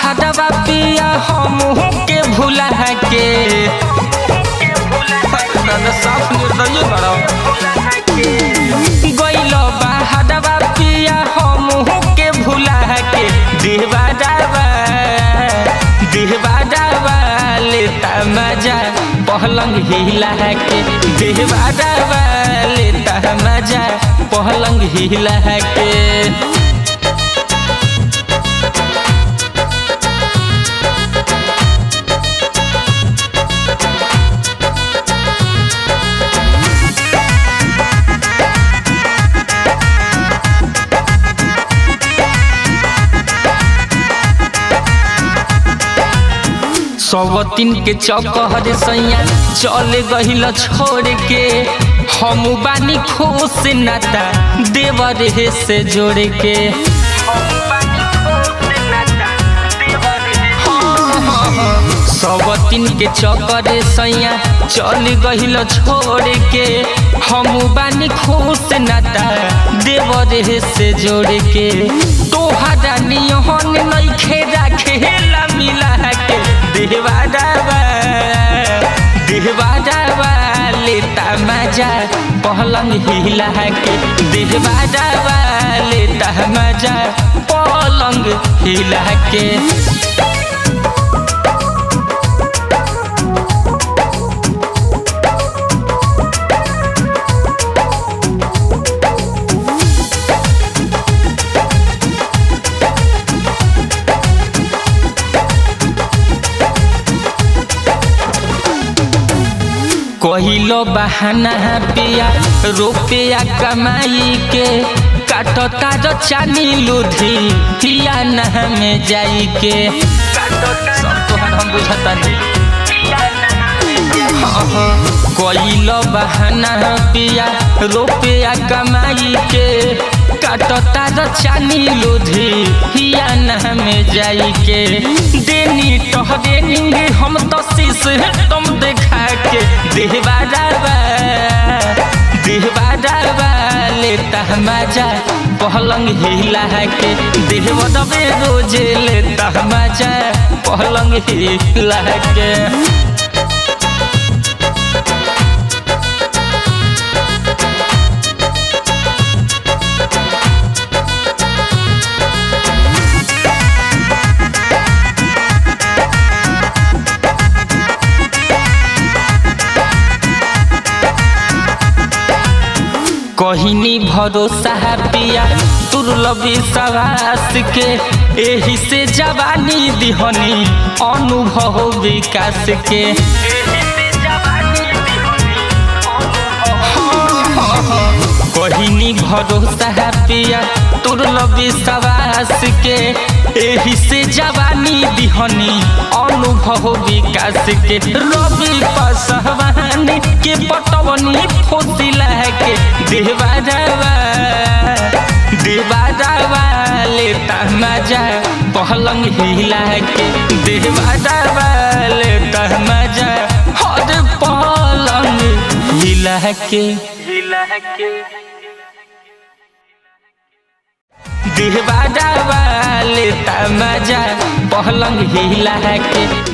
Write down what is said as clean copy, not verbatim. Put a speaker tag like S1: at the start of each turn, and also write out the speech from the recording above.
S1: हदवा पिया हमहू के भुला के साफ निर्दयी बड़ा गइल बा हदवा पिया हमहू के भुला के देहबा डाबा लेता मजा पहलंग हिला के देहबा डाबा लेता मजा पहलंग हिला के सवतीन के चौकहर सैया चले गहिल छोड़ के हम बानी खुश नाता देवर हे से जोड़ के सवतीन के चौकर सैया चले गहिल छोड़ के हम बानी खुश नाता देवर हे से जोड़ के तोहरा नियन नइखे राखेला मिला के देहबा डाबा लेता मजा पहलंग हिला के देहबा डाबा लेता मजा पहलंग हिला के कहिलो बहाना पिया रुपया कमाई के काटता जो चानी लुधी पिया न में जाई के सब तोहर हम बुझता नहीं कहिलो बहाना पिया रुपया कमाई के काटता जो चानी लुधी पिया न में जाई के देनी टहदेनी हम तो शीश तुम देखा के देहबा डाबा लेता मजा पहलंग हिला के देहबा दबे रोजे लेता मजा पहलंग हिला के कहिनी भरोसा पिया तुरलबी सवास के एही से जवानी दिहनी अनुभव विकास के कहिनी भरोसा पिया तुरलबी सवास के एही से जवानी दिहनी अनुभव विकास के रवि पसवानी के पटवनी फोसिला के देहबा डाबा लेता मजा पहलंग हिला के देहबा डाबा लेता मजा हर पहलंग हिला के देहबा डाबा लेता मजा पहलंग हिला के।